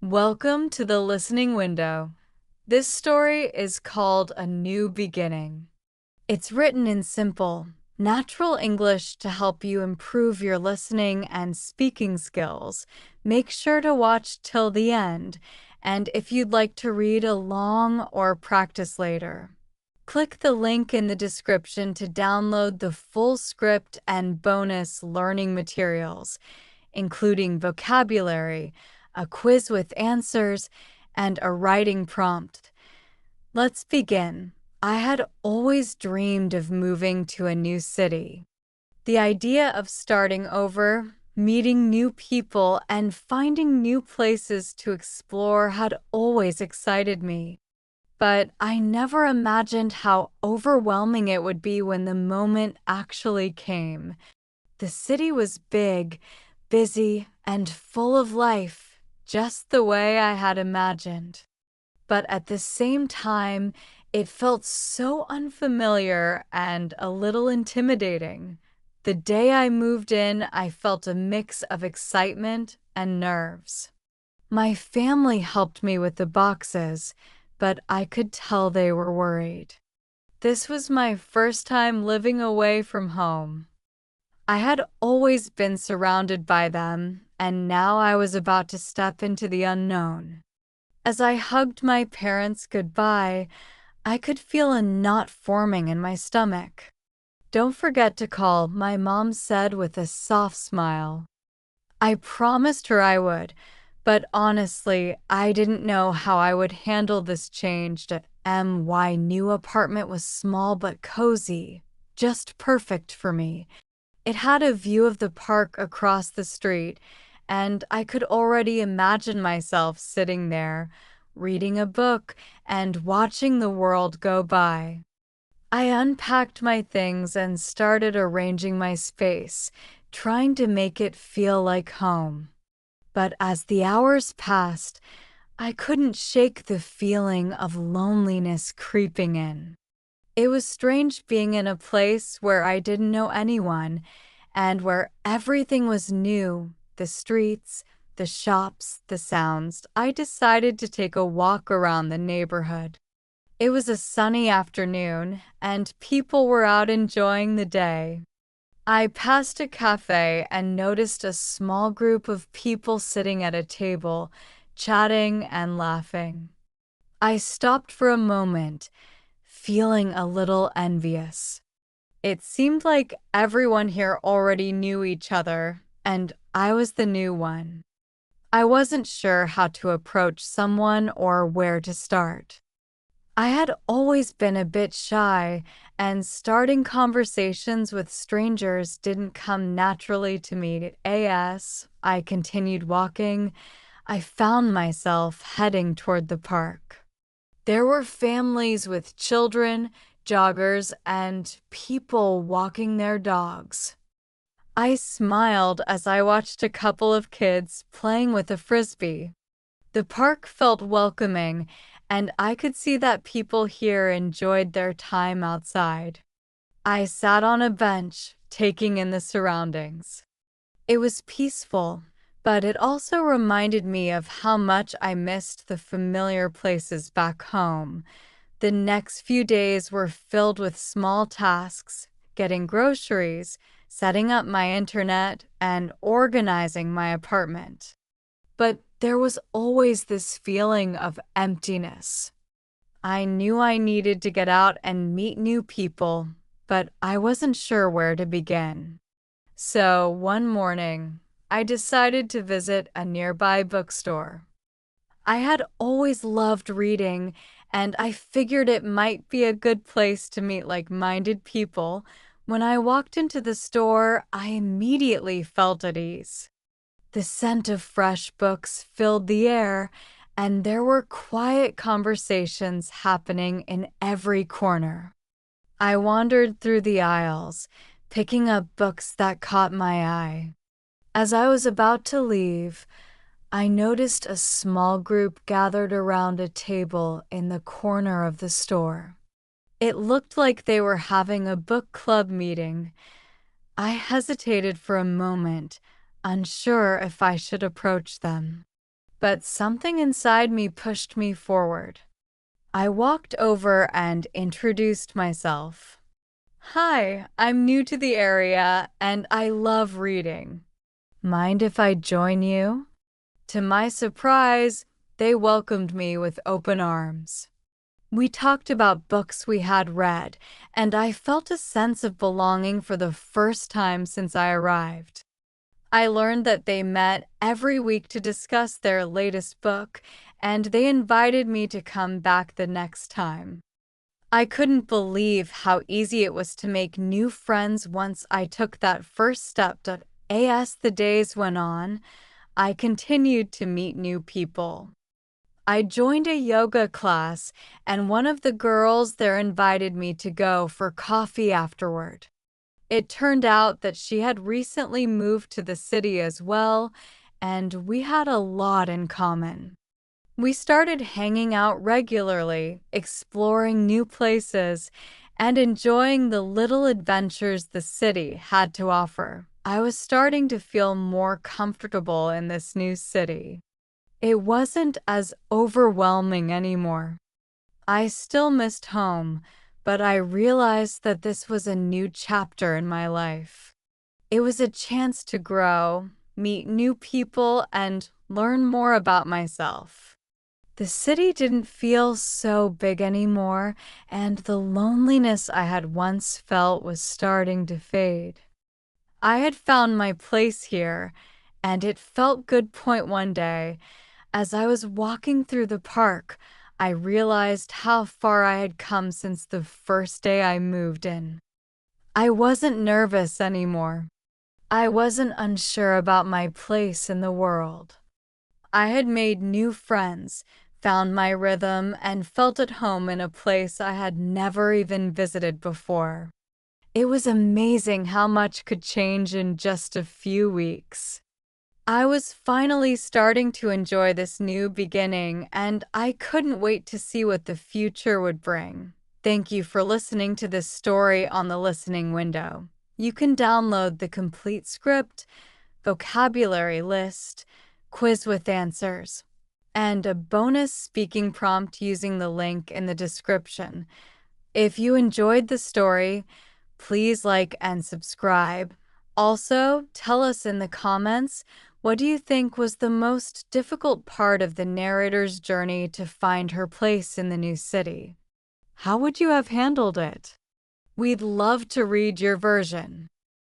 Welcome to the listening window. This story is called A New Beginning. It's written in simple, natural English to help you improve your listening and speaking skills. Make sure to watch till the end, and if you'd like to read along or practice later, click the link in the description to download the full script and bonus learning materials, including vocabulary, a quiz with answers, and a writing prompt. Let's begin. I had always dreamed of moving to a new city. The idea of starting over, meeting new people, and finding new places to explore had always excited me. But I never imagined how overwhelming it would be when the moment actually came. The city was big, busy, and full of life, just the way I had imagined. But at the same time, it felt so unfamiliar and a little intimidating. The day I moved in, I felt a mix of excitement and nerves. My family helped me with the boxes, but I could tell they were worried. This was my first time living away from home. I had always been surrounded by them, and now I was about to step into the unknown. As I hugged my parents goodbye, I could feel a knot forming in my stomach. "Don't forget to call," my mom said with a soft smile. I promised her I would, but honestly, I didn't know how I would handle this change. My new apartment was small but cozy, just perfect for me. It had a view of the park across the street, and I could already imagine myself sitting there, reading a book and watching the world go by. I unpacked my things and started arranging my space, trying to make it feel like home. But as the hours passed, I couldn't shake the feeling of loneliness creeping in. It was strange being in a place where I didn't know anyone and where everything was new, the streets, the shops, the sounds. I decided to take a walk around the neighborhood. It was a sunny afternoon, and people were out enjoying the day. I passed a cafe and noticed a small group of people sitting at a table, chatting and laughing. I stopped for a moment, feeling a little envious. It seemed like everyone here already knew each other, and I was the new one. I wasn't sure how to approach someone or where to start. I had always been a bit shy, and starting conversations with strangers didn't come naturally to me. As I continued walking, I found myself heading toward the park. There were families with children, joggers, and people walking their dogs. I smiled as I watched a couple of kids playing with a frisbee. The park felt welcoming, and I could see that people here enjoyed their time outside. I sat on a bench, taking in the surroundings. It was peaceful, but it also reminded me of how much I missed the familiar places back home. The next few days were filled with small tasks, getting groceries, setting up my internet, and organizing my apartment. But there was always this feeling of emptiness. I knew I needed to get out and meet new people, but I wasn't sure where to begin. So one morning, I decided to visit a nearby bookstore. I had always loved reading, and I figured it might be a good place to meet like-minded people. When I walked into the store, I immediately felt at ease. The scent of fresh books filled the air, and there were quiet conversations happening in every corner. I wandered through the aisles, picking up books that caught my eye. As I was about to leave, I noticed a small group gathered around a table in the corner of the store. It looked like they were having a book club meeting. I hesitated for a moment, unsure if I should approach them. but something inside me pushed me forward. I walked over and introduced myself. Hi, I'm new to the area and I love reading. Mind if I join you? To my surprise, they welcomed me with open arms. We talked about books we had read, and I felt a sense of belonging for the first time since I arrived. I learned that they met every week to discuss their latest book, and they invited me to come back the next time. I couldn't believe how easy it was to make new friends once I took that first step. As the days went on, I continued to meet new people. I joined a yoga class, and one of the girls there invited me to go for coffee afterward. It turned out that she had recently moved to the city as well, and we had a lot in common. We started hanging out regularly, exploring new places, and enjoying the little adventures the city had to offer. I was starting to feel more comfortable in this new city. It wasn't as overwhelming anymore. I still missed home, but I realized that this was a new chapter in my life. It was a chance to grow, meet new people, and learn more about myself. The city didn't feel so big anymore, and the loneliness I had once felt was starting to fade. I had found my place here, and it felt good. One day, as I was walking through the park, I realized how far I had come since the first day I moved in. I wasn't nervous anymore. I wasn't unsure about my place in the world. I had made new friends, found my rhythm, and felt at home in a place I had never even visited before. It was amazing how much could change in just a few weeks. I was finally starting to enjoy this new beginning, and I couldn't wait to see what the future would bring. Thank you for listening to this story on the listening window. You can download the complete script, vocabulary list, quiz with answers, and a bonus speaking prompt using the link in the description. If you enjoyed the story, please like and subscribe. Also, tell us in the comments, what do you think was the most difficult part of the narrator's journey to find her place in the new city? How would you have handled it? We'd love to read your version.